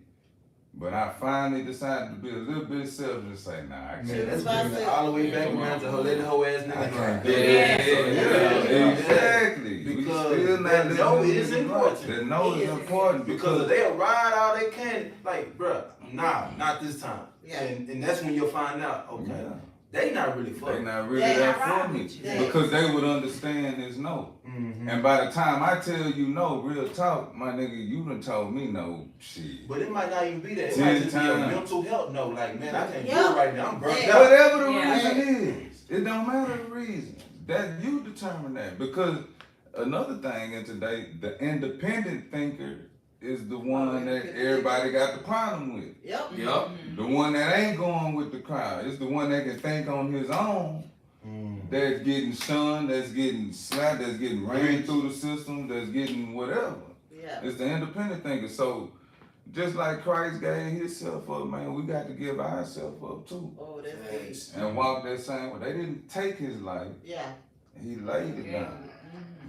But I finally decided to be a little bit selfish and say, nah, I Man, can't. that's bringing it all the way back around to let the whole ass nigga cry. Yeah, exactly. Because We still not that no living is in the important. right. That no is important Because because they'll ride all they can, like, bruh, nah, not this time. Yeah. And that's when you'll find out, okay, Yeah. they not really they fucking. not really They that not for rocking me. with you. Because they would understand this no. Mm-hmm. And by the time I tell you no, real talk, my nigga, you done told me no shit. But it might not even be that. It 10 might just be a times. mental health no, like, man, I can't do Yeah. it right now. I'm burnt Yeah. out. Whatever the Yeah. reason is, it don't matter the reason. That you determine that. Because another thing in today, the independent thinker is the one that everybody got the problem with. Yep. Yup. The one that ain't going with the crowd. It's the one that can think on his own that's getting shunned, that's getting slapped, that's getting ran through the system, that's getting whatever. Yeah. It's the independent thinker. So just like Christ gave himself up, man, we got to give ourselves up too. Oh, that's deep. And walk that same way. They didn't take his life. Yeah. He laid it down.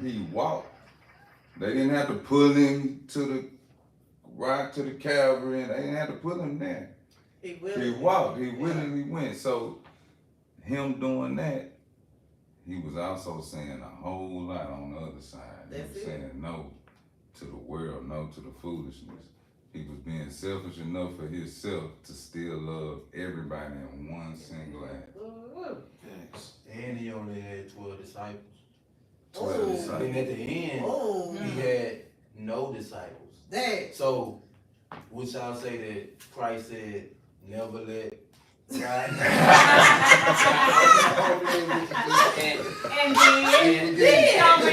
He walked. They didn't have to pull him to the right to the Calvary, and they didn't have to pull him there. He walked. He willingly went. So him doing that, he was also saying a whole lot on the other side. He was saying no to the world, no to the foolishness. He was being selfish enough for himself to still love everybody in one single act. Thanks. And he only had 12 disciples. 12 And disciples. then at the end, he had no disciples. Dang. So, would y'all say that Christ said, never let God?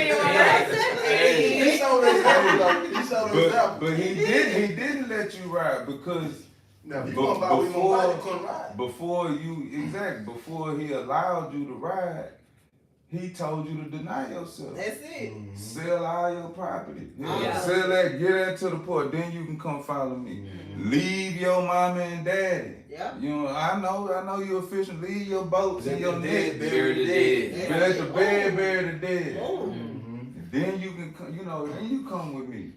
And He showed us out. But he didn't let you ride because Now, if you want to buy, we gonna buy, you couldn't ride. before he allowed you to ride, he told you to deny yourself. That's it. Sell all your property. Yeah. Sell that, get that to the poor, then you can come follow me. Leave your mama and daddy. Yeah. You know, I know you're a fisher. Leave your boats and your net. Bury the dead. Let the bed bury the dead. Oh. Then you can, then you come with me.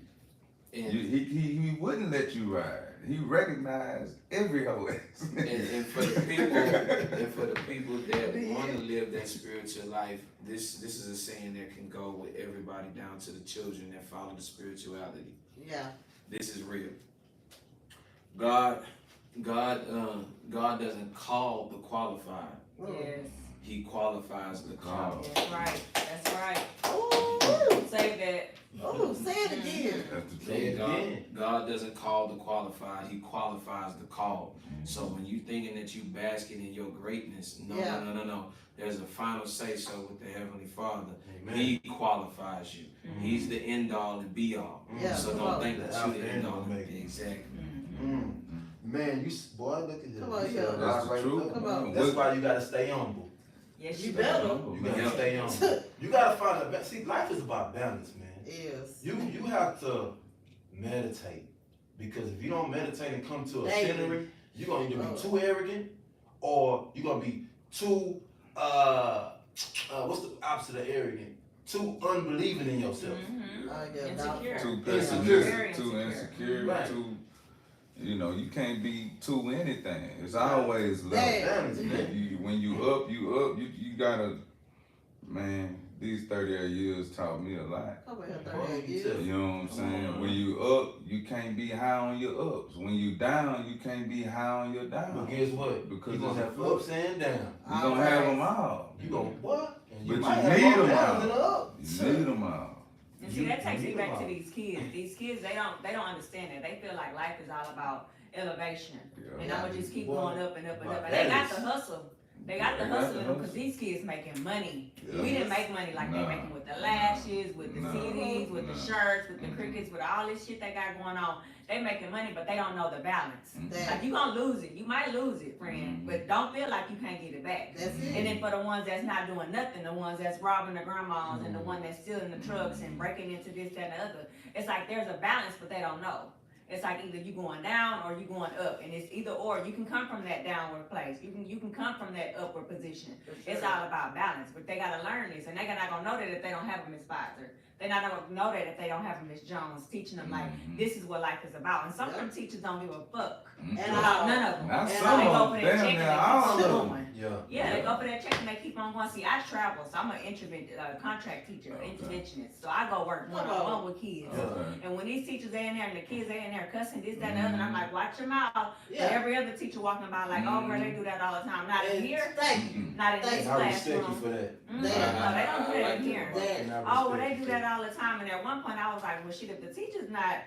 And, He wouldn't let you ride. He recognized every hoe. and for the people that want to live that spiritual life, this is a saying that can go with everybody down to the children that follow the spirituality. Yeah. This is real. God doesn't call the qualified. Yes. He qualifies the called. That's right. That's right. Oh. Say that. Oh, say it again. That's the Say truth. it. God doesn't call the qualified, he qualifies the called. So when you thinking that you basking in your greatness, no. There's a final say so with the Heavenly Father. Amen. He qualifies you. He's the end all and be all. Yeah, So come don't on. think that Alpha you the and end all. Omega. Exactly. Man, boy, look at this. Come on, This yo. is That's the right truth. there. Come on. That's why you gotta stay humble. Yes, You you better. better. You gotta stay humble. You gotta find a balance. See, life is about balance, man. Yes. You have to meditate, because if you don't meditate and come to a Daily. centering, you're gonna either be too arrogant or you're gonna be too what's the opposite of arrogant? Too unbelieving in yourself. Insecure. Too Very pessimistic, too insecure. insecure, Right. too, you can't be too anything. It's always love. Hey. Balance, man. When you up, you gotta, man, these 38 years taught me a lot. Come here, Boy, 38 you years. tell You know what I'm saying? When you up, you can't be high on your ups. When you down, you can't be high on your But downs. guess what? Because You're gonna it's have ups and downs. You gonna have them all. You gonna what? And But you might have need more 'em downs all. than ups. You need them all. And see, that takes me You back to know. these kids. These kids, they don't understand it. They feel like life is all about elevation. Yeah. And I'm gonna just keep Boy, going up and up and my up. And they got daddies. the hustle. They got the They got hustle the in them because hustle. these kids making money. Yeah. We didn't make money like they Nah. making with the lashes, with the Nah. CDs, with the Nah. shirts, with the crickets, with all this shit they got going on. They making money, but they don't know the balance. That- Like you gonna lose it. You might lose it, friend, Mhm. but don't feel like you can't get it back. That's it. And then for the ones that's not doing nothing, the ones that's robbing the grandmas and the one that's stealing the trucks and breaking into this, that, and the other, it's like there's a balance, but they don't know. It's like either you going down or you going up, and it's either or. You can come from that downward place. You can come from that upward position. It's all about balance, but they gotta learn this, and they're not gonna know that if they don't have a Miss Pfizer. They're not gonna know that if they don't have a Miss Jones teaching them like this is what life is about. And some of them teachers don't give a fuck And about none of them. Not And some they go of for them. that Damn check and near they all keep of on them. going. Yeah. Yeah, they go for that check and they keep on going. See, I travel, so I'm an contract teacher, Okay. interventionist. So I go work one-on-one with kids. Okay. And when these teachers they in there and the kids they in there cussing this, that, and the other, and I'm like, watch your mouth. But Yeah. every other teacher walking by like, oh, girl, they do that all the time. Not in And here, thank you. not in this I respect you classroom. for that. No, That- they don't do I that like in here. that. And I Oh, well, respect they you do for that all the time. And at one point, I was like, well, shit, if the teacher's not,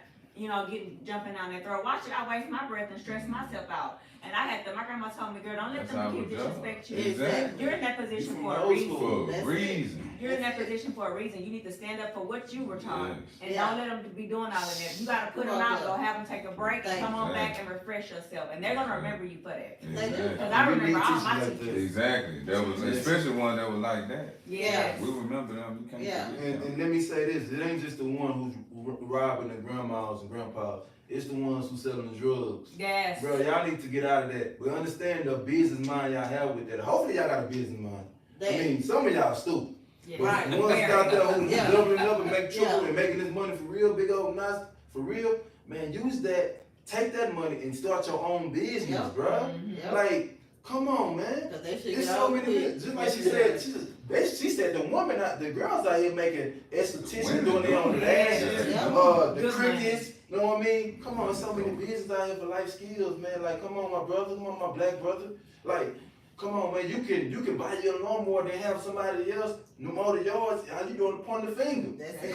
jumping down their throat, watch it. I waste my breath and stress myself out. And my grandma told me, girl, don't let That's them our kids job. disrespect you. Exactly. You're in that position from for a old reason. school. For a That's it. reason. You're in that position for a reason. You need to stand up for what you were taught. Yes. And Yeah. don't let them be doing all of that. You gotta put them Come on, out, girl. go have them take a break, and Thank come on you. back and refresh yourself. And they're gonna remember you for that. Exactly. Cause I We remember need all teachers my like that. teachers. Exactly. That was especially one that was like that. Yes. We remember them. You can't Yeah. forget And them. let me say this, it ain't just the one who's robbing the grandmas and grandpas, it's the ones who selling the drugs. Yes. Bro, y'all need to get out of that. We understand the business mind y'all have with that. Hopefully y'all got a business mind. I That, mean, some of y'all stupid. Yes. But Right. the ones Very. out there who Yeah. doubling up and make trouble Yeah. and making this money for real, big old nice, for real, man, use that, take that money and start your own business, Yeah. bro. Mhm. yeah, Like, come on, man. cause they should There's get so out many, quick. just like she said, she said the woman, the girls out here making estheticians doing their own lashes, Yeah. the Good crickets, you know what I mean? Come on, so many business out here for life skills, man. Like, come on, my brother, come on, my black brother. Like, come on, man, you can buy your lawnmower and have somebody else mow the yards. How you doing? Point the finger That's and it.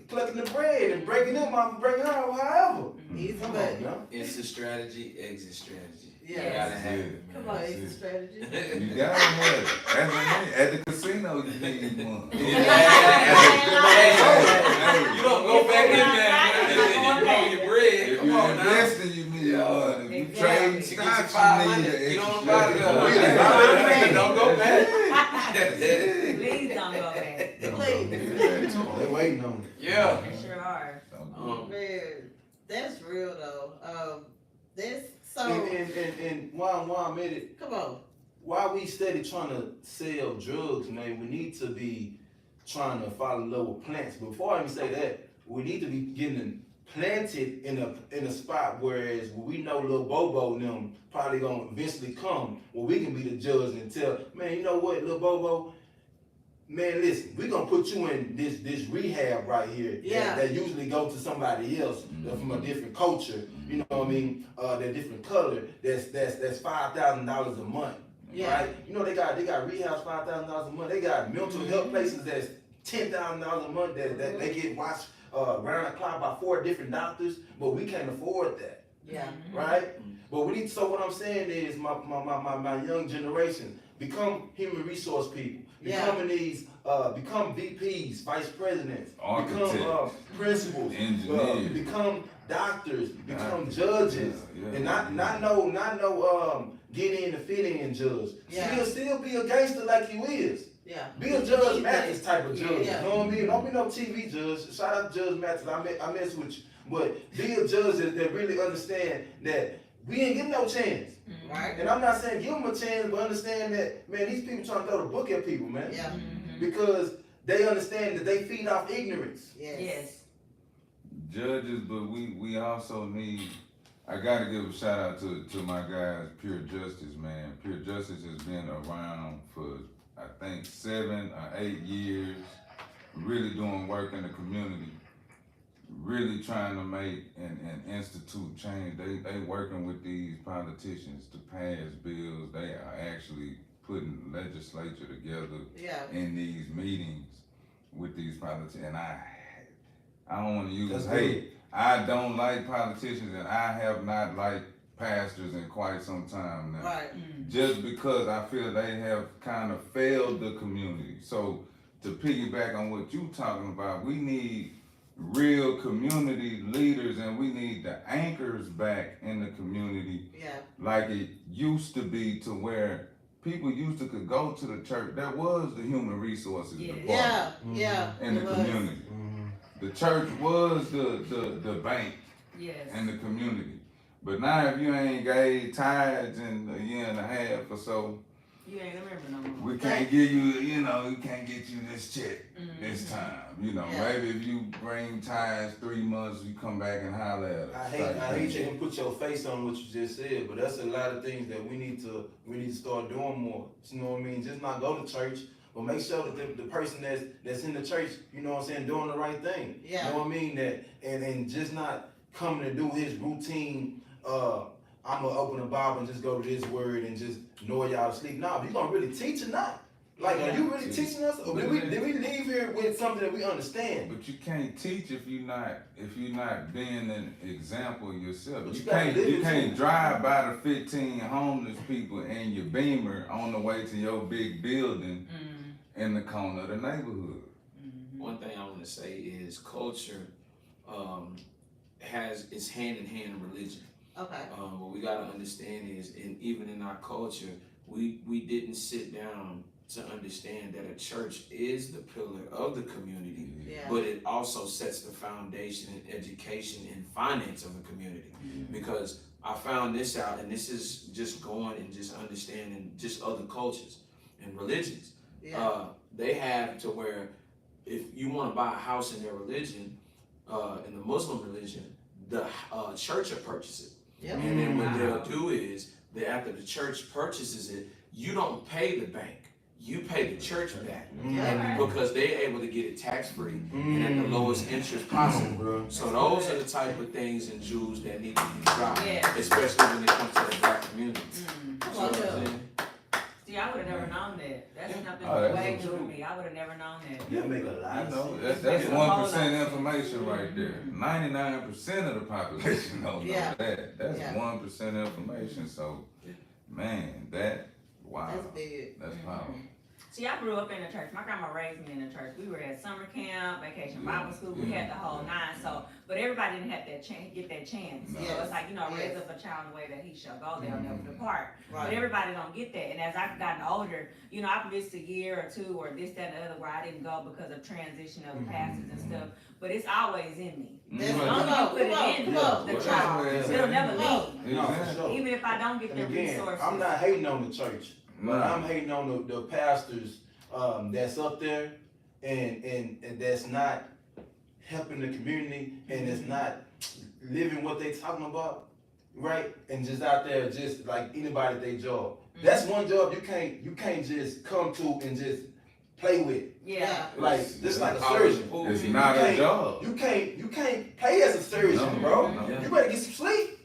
collecting the bread and breaking them off and breaking out, however. Easy Come money. on, now. It's a strategy, exit strategy. Yeah. You gotta have it, Come man. on, That's it's a it. strategy. You gotta have it. At the casino, you need one. You don't go back in there and blow your bread. If Come you're on now. investing, you need one. If you Exactly. trade You get your stocks, 500, you need an you don't extra buy strategy. it. Don't go back. Please don't go back. Please. They waiting on it. Yeah. They sure are. Man, that's real though. That's so, And why I'm at it, come on. why we steady trying to sell drugs, man, we need to be trying to follow lower plants. Before I even say that, we need to be getting planted in a spot, whereas we know Lil Bobo and them probably gonna eventually come where we can be the judge and tell, man, you know what, Lil Bobo, man, listen, we gonna put you in this rehab right here. Yeah. That usually go to somebody else from a different culture, you know what I mean, that different color, that's $5,000 a month. Yeah. Right? You know they got rehabs $5,000 a month. They got mental health places that's $10,000 a month that they get watched round the clock by 4 different doctors, but we can't afford that, Yeah. right? But we need. So what I'm saying is, my young generation become human resource people, Yeah. becoming these, become VPs, vice presidents, become Architects. principals, Engineers. become doctors, become judges, Yeah. and not no get in the fit in judge. Yeah. Still be a gangster like you is. Yeah. Be a Judge Mathis type of judge. Yeah. You know what I mean? Don't be no TV judge. Shout out to Judge Mathis. I mess with you. But be a judge that really understand that we ain't getting no chance. Right. And I'm not saying give them a chance, but understand that, man, these people trying to throw the book at people, man. Yeah. Because they understand that they feed off ignorance. Yes. Yes. Judges, but we also need. I gotta give a shout out to my guys, Pure Justice, man. Pure Justice has been around for I think 7 or 8 years, really doing work in the community, really trying to make and institute change. They working with these politicians to pass bills. They are actually putting legislature together Yeah. in these meetings with these politicians. And I don't want to use That's hate. I don't like politicians, and I have not liked pastors in quite some time now. Right. Just because I feel they have kind of failed the community. So to piggyback on what you talking about, we need real community leaders, and we need the anchors back in the community Yeah. like it used to be, to where people used to could go to the church. That was the human resources Yeah. Yeah. department Yeah. in the It was. community. The church was the bank Yes. in the community. But now if you ain't gave tithes in a year and a half or so, You ain't a member no more. we can't give you, we can't get you this check this time. Yeah. Maybe if you bring tithes 3 months, you come back and holler at us. I hate you can put your face on what you just said, but that's a lot of things that we need to start doing more. You know what I mean? Just not go to church, but make sure that the person that's in the church, you know what I'm saying, doing the right thing. Yeah. You know what I mean? That and just not coming to do his routine. I'm gonna open the Bible and just go to this word and just know y'all to sleep. Nah, if you gonna really teach or not. Like, are you really teaching us, or did we leave here with something that we understand? But you can't teach if you're not being an example yourself. But You you gotta live it can't too. drive by the 15 homeless people in your Beamer on the way to your big building in the corner of the neighborhood. One thing I want to say is culture is hand in hand in religion. Okay. What we gotta understand is, even in our culture, we didn't sit down to understand that a church is the pillar of the community, Yeah. but it also sets the foundation in education and finance of the community. Because I found this out, and this is just going and just understanding just other cultures and religions. Yeah. They have to where if you want to buy a house in their religion, in the Muslim religion, the church will purchase it. Yep. And then what they'll do is that after the church purchases it, you don't pay the bank. You pay the church back. Yeah. And because they're able to get it tax-free and at the lowest interest possible. Bro. So those are the type of things in Jews that need to be dropped, Yeah. especially when it comes to the black community. Come So on, what I'm Bill. saying? See, I would have never known that. That's something Oh, that's way so new to true. me. I would have never known that. You make a lot You of know, sense. that's Yeah. 1% information right there. 99% of the population don't know Yeah. that. That's Yeah. 1% information. So, man, wow, That's big. that's powerful. See, I grew up in the church. My grandma raised me in the church. We were at summer camp, vacation Bible school. We had the whole nine. So, but everybody didn't have that chance, get that chance. No. So it's like, raise Yes. up a child in the way that he shall go. They'll never depart. But Right. everybody don't get that. And as I've gotten older, I've missed a year or two or this, that, and the other where I didn't go because of transition of pastors and stuff. But it's always in me. That's Mhm. As long as you put it in the Yeah. child, Yeah. it'll never Yeah. leave. No, for sure. Even if I don't get the And again, resources. I'm not hating on the church, but No. I'm hating on the pastors that's up there and that's not helping the community and that's not living what they talking about, right? And just out there just like anybody at their job. That's one job you can't just come to and just play with. Yeah. Like just like a Always surgeon. pull It's people. not You a can't- job. You can't play as a surgeon, No, bro. no. You better get some sleep.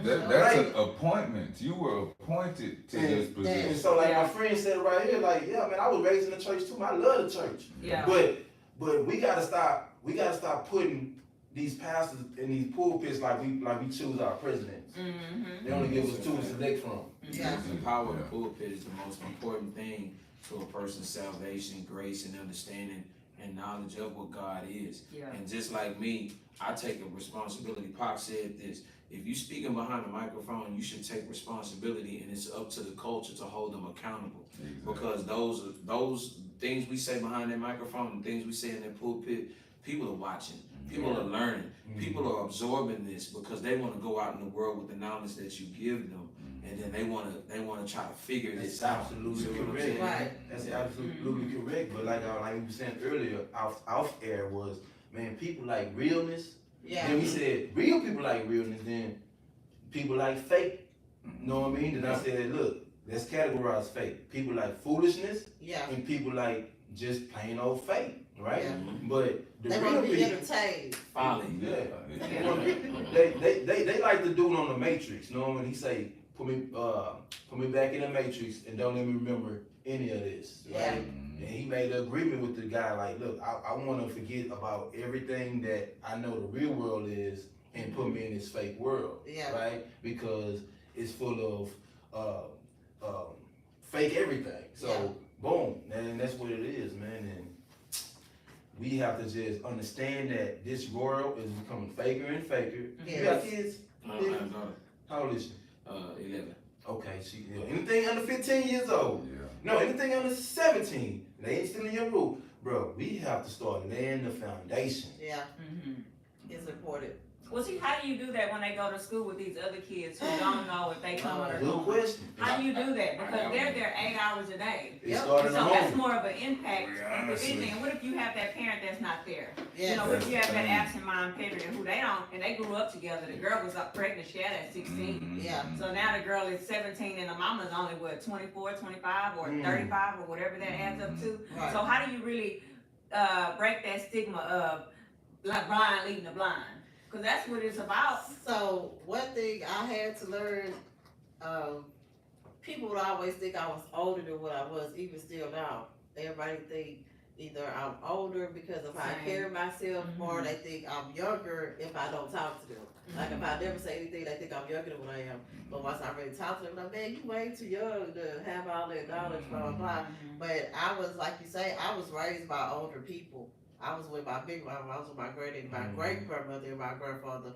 That's an appointment. You were appointed to this And position. so like Yeah. my friend said right here, like, yeah, man, I was raised in the church too. I love the church. Yeah. But we gotta stop putting these pastors in these pulpits like we choose our presidents. Mm-hmm. They only give us two to select from. Yeah. The power of the pulpit is the most important thing to a person's salvation, grace, and understanding and knowledge of what God is. Yeah. And just like me, I take a responsibility. Pop said this: if you speaking behind a microphone, you should take responsibility, and it's up to the culture to hold them accountable. Because those things we say behind that microphone and things we say in that pulpit, people are watching, people are learning, people are absorbing this because they want to go out in the world with the knowledge that you give them, and then they want to try to figure this out. Absolutely See what I'm correct. saying? Right. That's absolutely correct. But like we were saying earlier, off air was, man, people like realness. Yeah. Then we said real people like realness. Then people like fake. You know what I mean? Then I said, look, let's categorize fake. People like foolishness, Yeah. and people like just plain old fake, right? Yeah. But the They real want to be people, entertained. Folly. they like the dude on the Matrix. You know when he say, put me back in the Matrix and don't let me remember any of this, right? Yeah. And he made an agreement with the guy, like, look, I want to forget about everything that I know the real world is and put me in this fake world, Yeah. right? Because it's full of fake everything. So, Yeah. boom, and that's what it is, man. And we have to just understand that this world is becoming faker and faker. You got Yes. kids? I have a daughter, How old is she? 11. Okay, anything under 15 years old. No, anything under 17, they ain't still in your roof. Bro, we have to start laying the foundation. Yeah. Mm-hmm. It's important. Well, see, how do you do that when they go to school with these other kids who don't know if they coming or Good going? question. How do you do that? Because they're there 8 hours a day. It Yep. started So at that's home. more of an impact Yeah, than honestly. anything. What if you have that parent that's not there? Yes. What if you have that That's the absent mind parent who they don't, and they grew up together. The girl was up pregnant, she had at 16. Yeah. So now the girl is 17 and the mama's only, 24, 25 or 35 or whatever that adds up to. Right. So how do you really break that stigma of like blind leading the blind? Because that's what it's about. So one thing I had to learn, people would always think I was older than what I was, even still now. Everybody think either I'm older because of how I carry myself, or they think I'm younger if I don't talk to them. Like if I never say anything, they think I'm younger than what I am. But once I really talk to them, like, man, you way too young to have all that knowledge, blah, blah, blah. But I was, like you say, I was raised by older people. I was with my big mama, I was with my granddaddy, my great grandmother, and my grandfather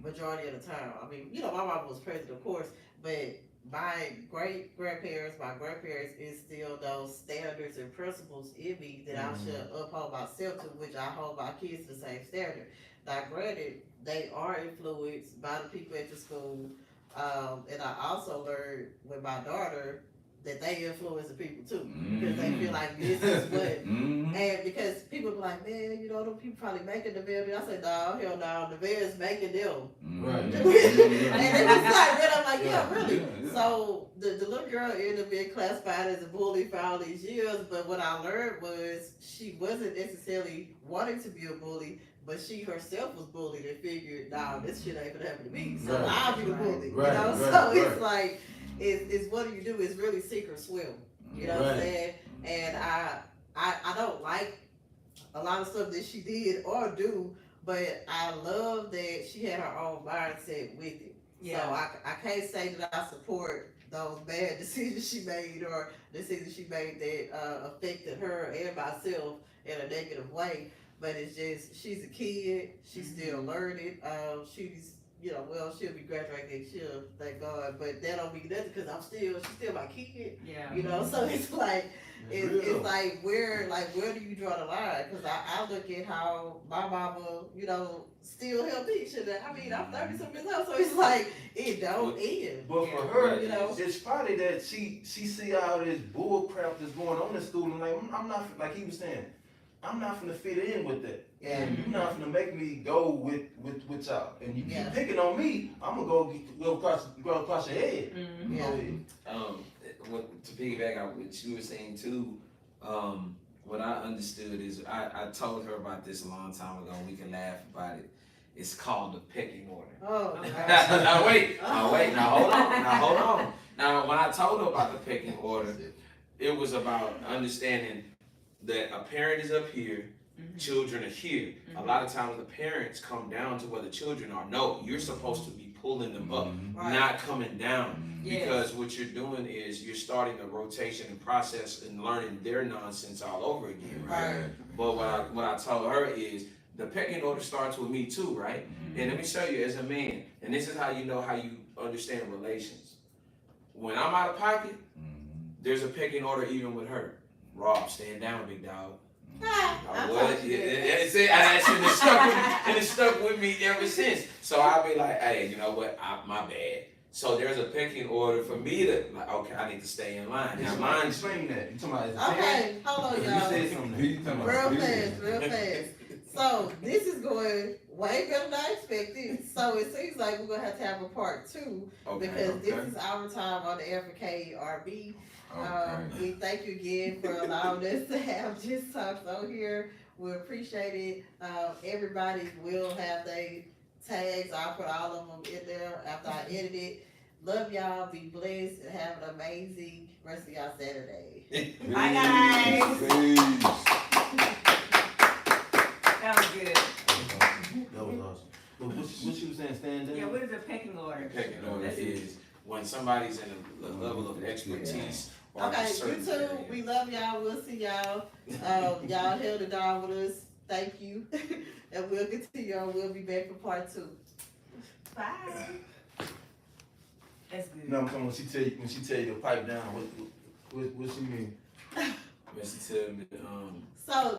majority of the time. I mean, you know, my mama was present, of course, but my great grandparents, my grandparents instilled those standards and principles in me that I should uphold myself to, which I hold my kids to the same standard. Now, granted, they are influenced by the people at the school, and I also learned with my daughter that they influence the people too, because they feel like this is what, and because people be like, man, you know, them people probably making the baby. I said, no, hell no, the baby's making them. Right. And it was like, really, I'm like, yeah, really. Yeah. So the little girl ended up being classified as a bully for all these years, but what I learned was she wasn't necessarily wanting to be a bully, but she herself was bullied and figured, nah, this shit ain't gonna happen to me, so Right. I'll be the bully, Right. you know? Right. So Right. it's like, it's what do you do? It's really sink or swim, you know what I'm Right. saying? And I don't like a lot of stuff that she did or do, but I love that she had her own mindset with it. Yeah. So I can't say that I support those bad decisions she made or decisions she made that affected her and myself in a negative way. But it's just, she's a kid, she's still learning. She's, you know, well, she'll be graduating next year, thank God. But that don't mean nothing because she's still my kid. Yeah. You know, so it's like, it's real. like where do you draw the line? Because I look at how my mama, you know, still helped me. I mean, I'm 30-something years old, so it's like it don't end. But for her, You know, it's probably that she see all this bull crap that's going on in school, and like I'm not, like he was saying, I'm not gonna fit in with that. Yeah. And you're not gonna make me go with y'all. And you keep picking on me, I'm gonna go across your head. Yeah. To piggyback on what you were saying too, what I understood is I told her about this a long time ago. We can laugh about it. It's called the pecking order. Oh, now wait, hold on. Now when I told her about the pecking order, it was about understanding that a parent is up here, children are here. A lot of times the parents come down to where the children are. No, you're supposed to be pulling them up, not coming down. Because what you're doing is you're starting a rotation and process and learning their nonsense all over again, right? But what I told her is the pecking order starts with me too, right? And let me show you as a man, and this is how you know how you understand relations. When I'm out of pocket, there's a pecking order even with her. Rob, stand down, big dog. It's stuck with me ever since. So I'll be like, hey, you know what? My bad. So there's a pecking order for me to like, okay, I need to stay in line. Now mine. Explain that. You talking about okay, hold on, You y'all. said something. Real fast. So this is going way better than I expected. So it seems like we're gonna have a part 2 because this is our time on the air for KERB. We thank you again for allowing us to have JessTalks on here. We appreciate it. Everybody will have their tags. I'll put all of them in there after I edit it. Love y'all. Be blessed and have an amazing rest of y'all Saturday. Bye, guys. Peace. That was good. That was awesome. But what you was saying, stand down? Yeah, what is a pecking order? Pecking order is when somebody's in a level of expertise. Or Okay, a certain YouTube, area. we love y'all. We'll see y'all. Y'all held it down with us. Thank you. And we'll continue on. We'll be back for part 2. Bye. That's good. No, I'm talking when she tell you to pipe down. What she mean? When she tell me, So